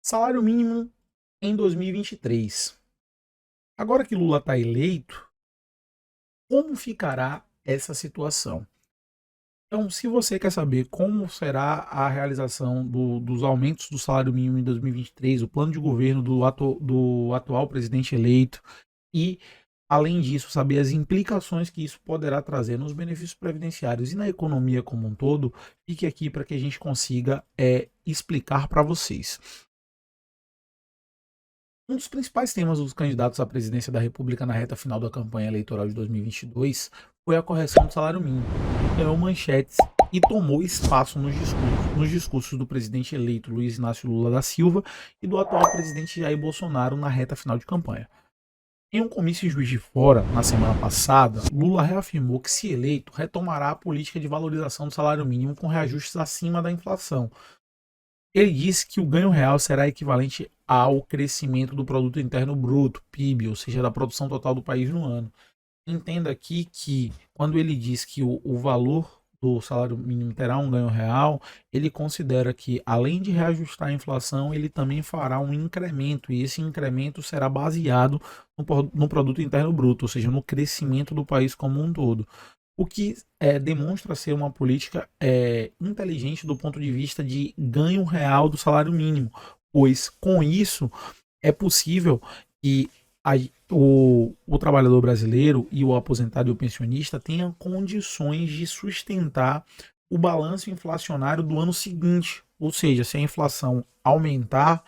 Salário mínimo em 2023. Agora que Lula está eleito, como ficará essa situação? Então, se você quer saber como será a realização dos aumentos do salário mínimo em 2023, o plano de governo do atual presidente eleito e, além disso, saber as implicações que isso poderá trazer nos benefícios previdenciários e na economia como um todo, fique aqui para que a gente consiga explicar para vocês. Um dos principais temas dos candidatos à presidência da República na reta final da campanha eleitoral de 2022 foi a correção do salário mínimo, que ganhou manchetes e tomou espaço nos discursos do presidente eleito Luiz Inácio Lula da Silva e do atual presidente Jair Bolsonaro na reta final de campanha. Em um comício em Juiz de Fora, na semana passada, Lula reafirmou que, se eleito, retomará a política de valorização do salário mínimo com reajustes acima da inflação. Ele disse que o ganho real será equivalente ao crescimento do produto interno bruto, PIB, ou seja, da produção total do país no ano. Entenda aqui que, quando ele diz que o valor do salário mínimo terá um ganho real, ele considera que, além de reajustar a inflação, ele também fará um incremento, e esse incremento será baseado no produto interno bruto, ou seja, no crescimento do país como um todo. O que demonstra ser uma política inteligente do ponto de vista de ganho real do salário mínimo, pois com isso é possível que a, o trabalhador brasileiro e o aposentado e o pensionista tenham condições de sustentar o balanço inflacionário do ano seguinte. Ou seja, se a inflação aumentar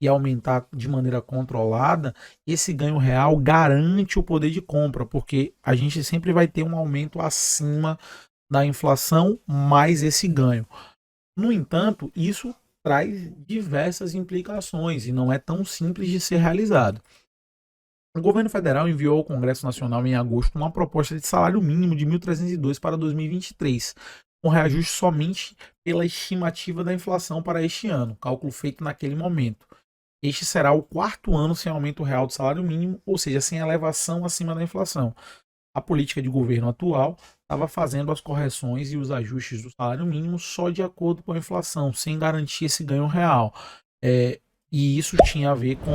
e aumentar de maneira controlada, esse ganho real garante o poder de compra, porque a gente sempre vai ter um aumento acima da inflação mais esse ganho. No entanto, isso traz diversas implicações e não é tão simples de ser realizado. O governo federal enviou ao Congresso Nacional em agosto uma proposta de salário mínimo de 1.302 para 2023, com reajuste somente pela estimativa da inflação para este ano, cálculo feito naquele momento. Este será o quarto ano sem aumento real do salário mínimo, ou seja, sem elevação acima da inflação. A política de governo atual estava fazendo as correções e os ajustes do salário mínimo só de acordo com a inflação, sem garantir esse ganho real. E isso tinha a ver com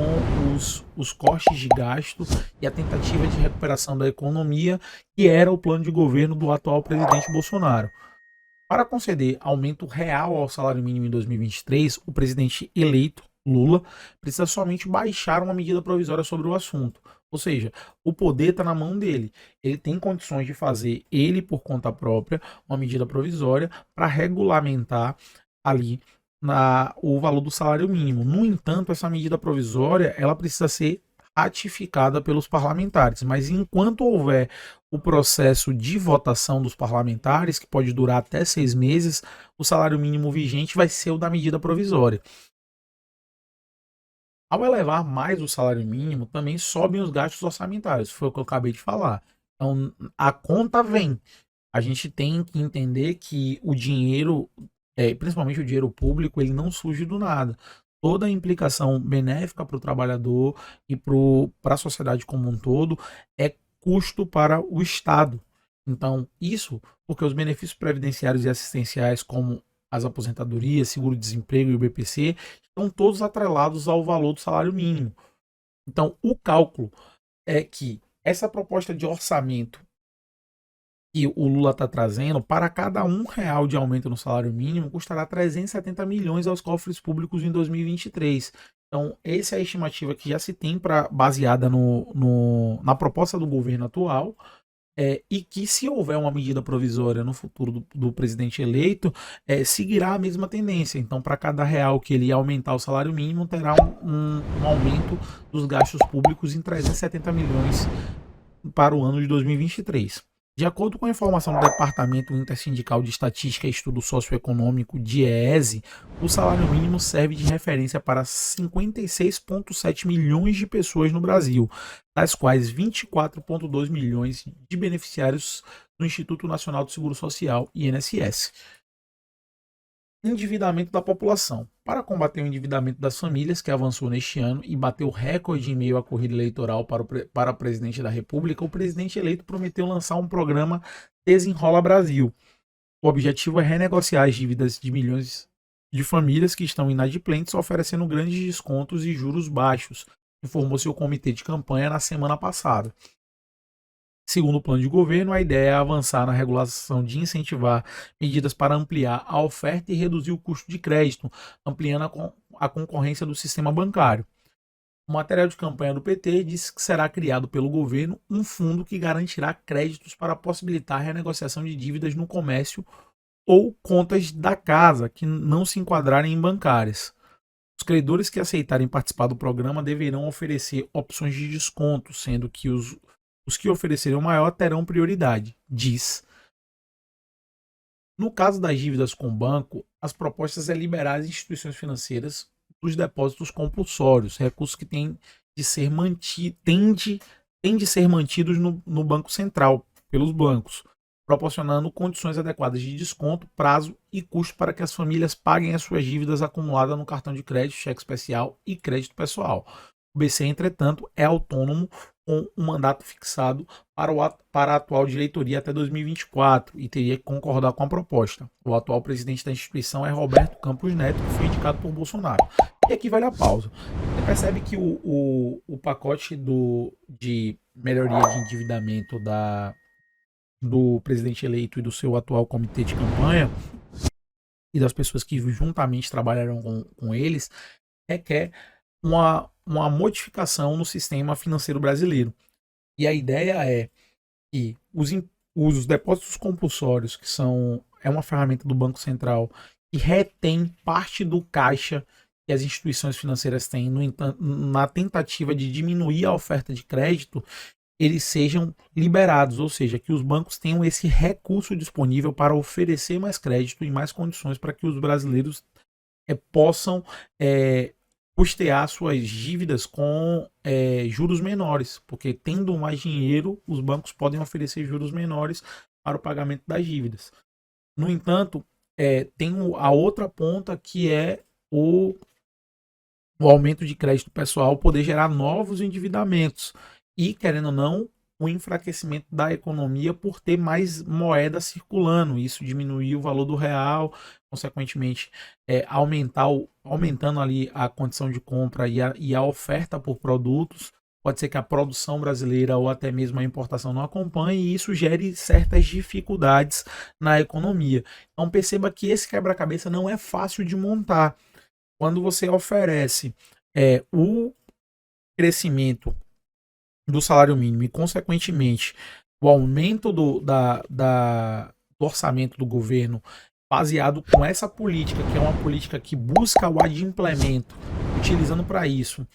os cortes de gasto e a tentativa de recuperação da economia, que era o plano de governo do atual presidente Bolsonaro. Para conceder aumento real ao salário mínimo em 2023, o presidente eleito, Lula, precisa somente baixar uma medida provisória sobre o assunto. Ou seja, o poder está na mão dele. Ele tem condições de fazer, ele por conta própria, uma medida provisória para regulamentar ali o valor do salário mínimo. No entanto, essa medida provisória ela precisa ser ratificada pelos parlamentares. Mas enquanto houver o processo de votação dos parlamentares, que pode durar até 6 meses, o salário mínimo vigente vai ser o da medida provisória. Ao elevar mais o salário mínimo, também sobem os gastos orçamentários, foi o que eu acabei de falar. Então, a conta vem. A gente tem que entender que o dinheiro, principalmente o dinheiro público, ele não surge do nada. Toda a implicação benéfica para o trabalhador e para a sociedade como um todo é custo para o Estado. Então, isso porque os benefícios previdenciários e assistenciais, como as aposentadorias, seguro-desemprego e o BPC, estão todos atrelados ao valor do salário mínimo. Então, o cálculo é que essa proposta de orçamento que o Lula está trazendo, para cada R$ 1 de aumento no salário mínimo, custará 370 milhões aos cofres públicos em 2023. Então, essa é a estimativa que já se tem baseada na proposta do governo atual, e que, se houver uma medida provisória no futuro do presidente eleito, seguirá a mesma tendência. Então, para cada real que ele aumentar o salário mínimo, terá um aumento dos gastos públicos em 370 milhões para o ano de 2023. De acordo com a informação do Departamento Intersindical de Estatística e Estudo Socioeconômico, DIEESE, o salário mínimo serve de referência para 56,7 milhões de pessoas no Brasil, das quais 24,2 milhões de beneficiários do Instituto Nacional do Seguro Social, INSS. Endividamento da população. Para combater o endividamento das famílias, que avançou neste ano e bateu recorde em meio à corrida eleitoral para o presidente da República, o presidente eleito prometeu lançar um programa Desenrola Brasil. O objetivo é renegociar as dívidas de milhões de famílias que estão inadimplentes, oferecendo grandes descontos e juros baixos, informou seu comitê de campanha na semana passada. Segundo o plano de governo, a ideia é avançar na regulação de incentivar medidas para ampliar a oferta e reduzir o custo de crédito, ampliando a concorrência do sistema bancário. O material de campanha do PT diz que será criado pelo governo um fundo que garantirá créditos para possibilitar a renegociação de dívidas no comércio ou contas da casa que não se enquadrarem em bancárias. Os credores que aceitarem participar do programa deverão oferecer opções de desconto, sendo que os que oferecerem o maior terão prioridade, diz. No caso das dívidas com o banco, as propostas é liberar as instituições financeiras dos depósitos compulsórios, recursos que têm de ser mantidos no Banco Central, pelos bancos, proporcionando condições adequadas de desconto, prazo e custo para que as famílias paguem as suas dívidas acumuladas no cartão de crédito, cheque especial e crédito pessoal. O BC, entretanto, é autônomo com um mandato fixado para a atual diretoria até 2024 e teria que concordar com a proposta. O atual presidente da instituição é Roberto Campos Neto, que foi indicado por Bolsonaro. E aqui vale a pausa. Você percebe que o pacote de melhoria de endividamento do presidente eleito e do seu atual comitê de campanha e das pessoas que juntamente trabalharam com eles requer uma modificação no sistema financeiro brasileiro. E a ideia é que os depósitos compulsórios, que é uma ferramenta do Banco Central que retém parte do caixa que as instituições financeiras têm, no entanto, na tentativa de diminuir a oferta de crédito, eles sejam liberados, ou seja, que os bancos tenham esse recurso disponível para oferecer mais crédito e mais condições para que os brasileiros possam custear suas dívidas com juros menores, porque tendo mais dinheiro, os bancos podem oferecer juros menores para o pagamento das dívidas. No entanto, tem a outra ponta, que é o aumento de crédito pessoal poder gerar novos endividamentos e, querendo ou não, o enfraquecimento da economia por ter mais moeda circulando. Isso diminuir o valor do real, consequentemente aumentando ali a condição de compra e a oferta por produtos. Pode ser que a produção brasileira ou até mesmo a importação não acompanhe, e isso gere certas dificuldades na economia. Então perceba que esse quebra-cabeça não é fácil de montar. Quando você oferece o crescimento do salário mínimo e, consequentemente, o aumento do orçamento do governo baseado com essa política, que é uma política que busca o adimplemento, utilizando para isso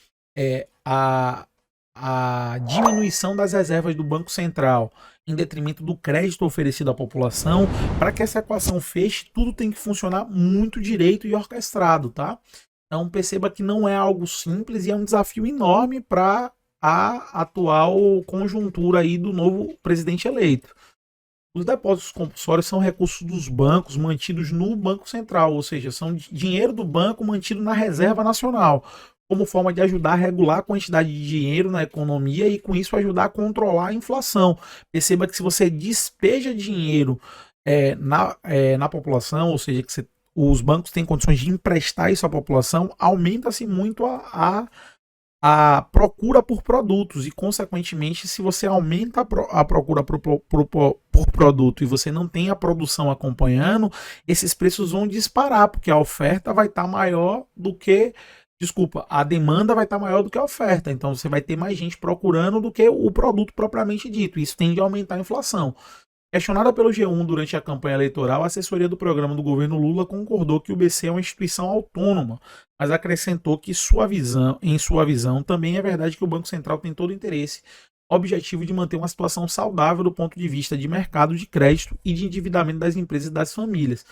a diminuição das reservas do Banco Central em detrimento do crédito oferecido à população. Para que essa equação feche, tudo tem que funcionar muito direito e orquestrado, tá? Então perceba que não é algo simples e é um desafio enorme para a atual conjuntura aí do novo presidente eleito. Os depósitos compulsórios são recursos dos bancos mantidos no Banco Central, ou seja, são dinheiro do banco mantido na Reserva Nacional, como forma de ajudar a regular a quantidade de dinheiro na economia e, com isso, ajudar a controlar a inflação. Perceba que se você despeja dinheiro na população, ou seja, que os bancos têm condições de emprestar isso à população, aumenta-se muito a procura por produtos e, consequentemente, se você aumenta a procura por produto e você não tem a produção acompanhando, esses preços vão disparar, porque a oferta vai estar maior do que... Desculpa, a demanda vai estar maior do que a oferta, então você vai ter mais gente procurando do que o produto propriamente dito. Isso tende a aumentar a inflação. Questionada pelo G1 durante a campanha eleitoral, a assessoria do programa do governo Lula concordou que o BC é uma instituição autônoma, mas acrescentou que, em sua visão, também é verdade que o Banco Central tem todo o interesse objetivo de manter uma situação saudável do ponto de vista de mercado de crédito e de endividamento das empresas e das famílias.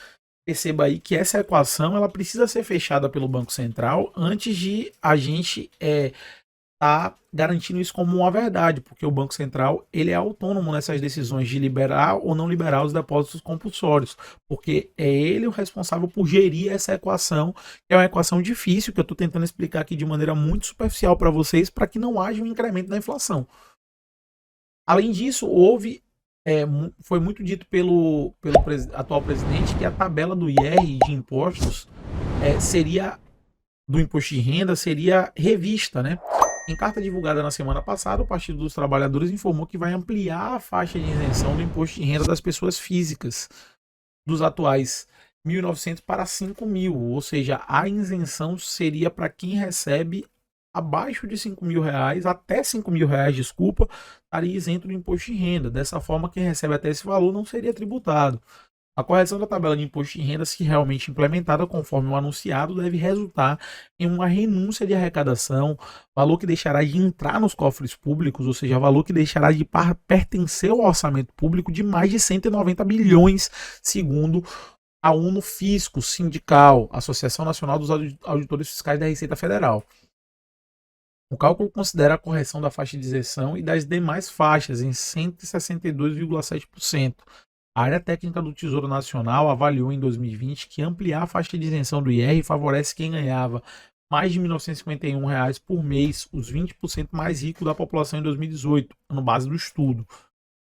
Perceba aí que essa equação ela precisa ser fechada pelo Banco Central antes de a gente tá garantindo isso como uma verdade, porque o Banco Central ele é autônomo nessas decisões de liberar ou não liberar os depósitos compulsórios, porque é ele o responsável por gerir essa equação, que é uma equação difícil, que eu estou tentando explicar aqui de maneira muito superficial para vocês, para que não haja um incremento da inflação. Além disso, foi muito dito pelo atual presidente que a tabela do IR de impostos seria do imposto de renda seria revista, né? Em carta divulgada na semana passada, o Partido dos Trabalhadores informou que vai ampliar a faixa de isenção do imposto de renda das pessoas físicas, dos atuais 1.900 para 5.000, ou seja, a isenção seria para quem recebe abaixo de 5.000 reais, até 5.000 reais, desculpa, estaria isento do imposto de renda. Dessa forma, quem recebe até esse valor não seria tributado. A correção da tabela de imposto de renda, se realmente implementada conforme o anunciado, deve resultar em uma renúncia de arrecadação, valor que deixará de entrar nos cofres públicos, ou seja, valor que deixará de pertencer ao orçamento público de mais de 190 bilhões, segundo a UNO Fisco Sindical, Associação Nacional dos Auditores Fiscais da Receita Federal. O cálculo considera a correção da faixa de isenção e das demais faixas em 162,7%. A área técnica do Tesouro Nacional avaliou em 2020 que ampliar a faixa de isenção do IR favorece quem ganhava mais de R$ 1.951 por mês, os 20% mais ricos da população em 2018, no base do estudo. O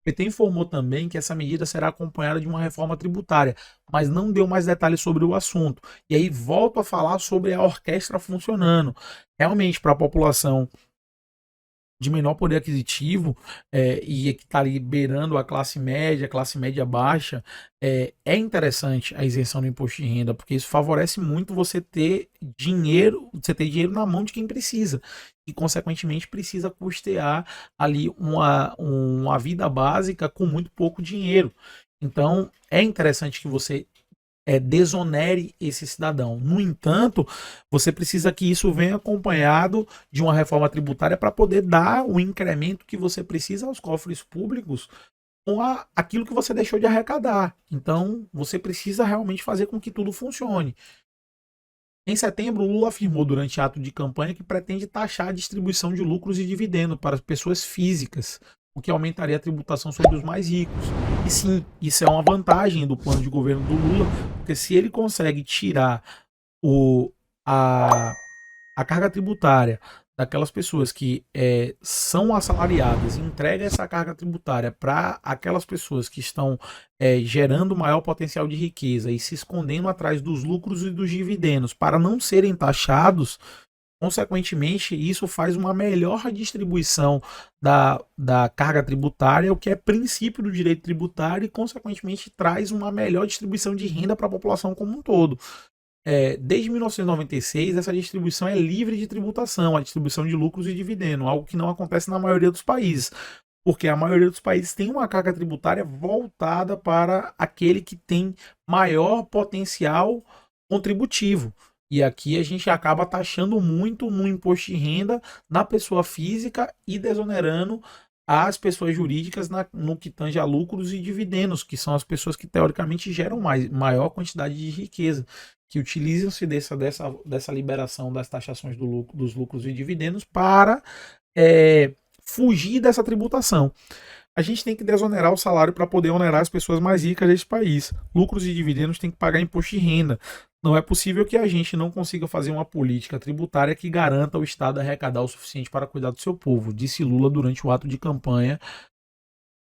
PT informou também que essa medida será acompanhada de uma reforma tributária, mas não deu mais detalhes sobre o assunto. E aí volto a falar sobre a orquestra funcionando. Realmente, para a população de menor poder aquisitivo e que está ali beirando a classe média baixa, é interessante a isenção do imposto de renda, porque isso favorece muito você ter dinheiro na mão de quem precisa e, consequentemente, precisa custear ali uma vida básica com muito pouco dinheiro. Então, é interessante que você desonere esse cidadão. No entanto, você precisa que isso venha acompanhado de uma reforma tributária para poder dar o incremento que você precisa aos cofres públicos com aquilo que você deixou de arrecadar. Então, você precisa realmente fazer com que tudo funcione. Em setembro, Lula afirmou durante ato de campanha que pretende taxar a distribuição de lucros e dividendos para as pessoas físicas, o que aumentaria a tributação sobre os mais ricos. E sim, isso é uma vantagem do plano de governo do Lula, porque se ele consegue tirar a carga tributária daquelas pessoas que são assalariadas e entrega essa carga tributária para aquelas pessoas que estão gerando maior potencial de riqueza e se escondendo atrás dos lucros e dos dividendos para não serem taxados, consequentemente, isso faz uma melhor distribuição da carga tributária, o que é princípio do direito tributário, e, consequentemente, traz uma melhor distribuição de renda para a população como um todo. Desde 1996, essa distribuição é livre de tributação, a distribuição de lucros e dividendos, algo que não acontece na maioria dos países, porque a maioria dos países tem uma carga tributária voltada para aquele que tem maior potencial contributivo. E aqui a gente acaba taxando muito no imposto de renda na pessoa física e desonerando as pessoas jurídicas no que tange a lucros e dividendos, que são as pessoas que teoricamente geram maior quantidade de riqueza, que utilizam-se dessa liberação das taxações dos lucros e dividendos para fugir dessa tributação. A gente tem que desonerar o salário para poder onerar as pessoas mais ricas deste país. Lucros e dividendos têm que pagar imposto de renda. Não é possível que a gente não consiga fazer uma política tributária que garanta ao Estado arrecadar o suficiente para cuidar do seu povo, disse Lula durante o ato de campanha.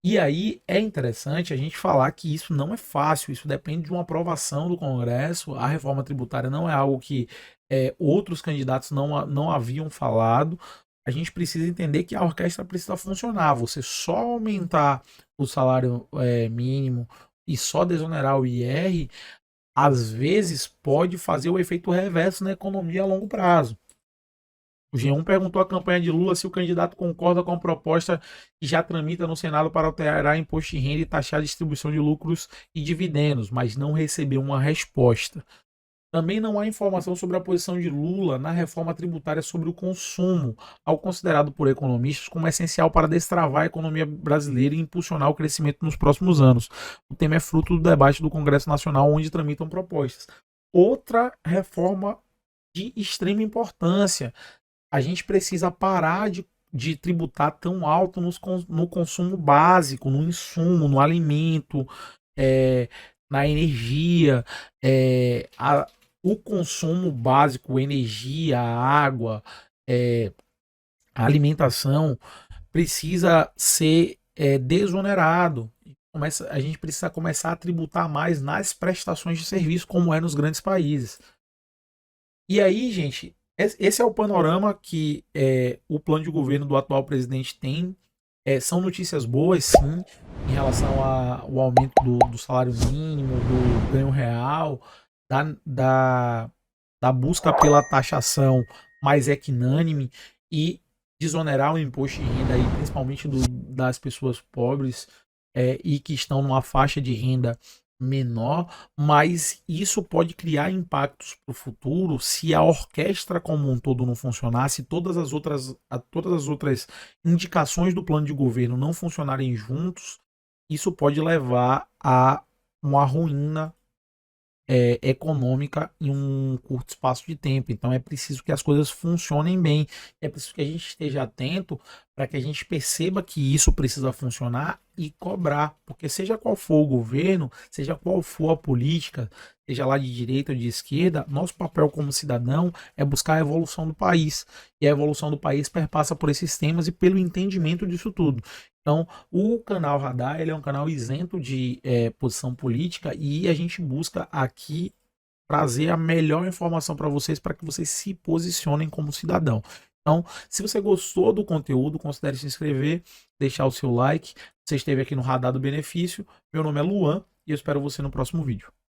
E aí é interessante a gente falar que isso não é fácil, isso depende de uma aprovação do Congresso. A reforma tributária não é algo que outros candidatos não haviam falado. A gente precisa entender que a orquestra precisa funcionar. Você só aumentar o salário mínimo e só desonerar o IR, às vezes pode fazer o efeito reverso na economia a longo prazo. O G1 perguntou à campanha de Lula se o candidato concorda com a proposta que já tramita no Senado para alterar imposto de renda e taxar a distribuição de lucros e dividendos, mas não recebeu uma resposta. Também não há informação sobre a posição de Lula na reforma tributária sobre o consumo, algo considerado por economistas como essencial para destravar a economia brasileira e impulsionar o crescimento nos próximos anos. O tema é fruto do debate do Congresso Nacional, onde tramitam propostas. Outra reforma de extrema importância. A gente precisa parar de tributar tão alto no consumo básico, no insumo, no alimento, na energia, o consumo básico, energia, água, a alimentação, precisa ser desonerado. A gente precisa começar a tributar mais nas prestações de serviço, como é nos grandes países. E aí, gente, esse é o panorama que o plano de governo do atual presidente tem. São notícias boas, sim, em relação ao aumento do salário mínimo, do ganho real, da, da, da busca pela taxação mais equinânime e desonerar o imposto de renda, aí, principalmente das pessoas pobres e que estão numa faixa de renda menor, mas isso pode criar impactos para o futuro se a orquestra como um todo não funcionar, se todas as outras indicações do plano de governo não funcionarem juntos, isso pode levar a uma ruína econômica em um curto espaço de tempo. Então é preciso que as coisas funcionem bem. É preciso que a gente esteja atento para que a gente perceba que isso precisa funcionar e cobrar. Porque seja qual for o governo, seja qual for a política, seja lá de direita ou de esquerda, nosso papel como cidadão é buscar a evolução do país. E a evolução do país perpassa por esses temas e pelo entendimento disso tudo. Então, o canal Radar ele é um canal isento de posição política e a gente busca aqui trazer a melhor informação para vocês que vocês se posicionem como cidadão. Então, se você gostou do conteúdo, considere se inscrever, deixar o seu like. Você esteve aqui no Radar do Benefício. Meu nome é Luan e eu espero você no próximo vídeo.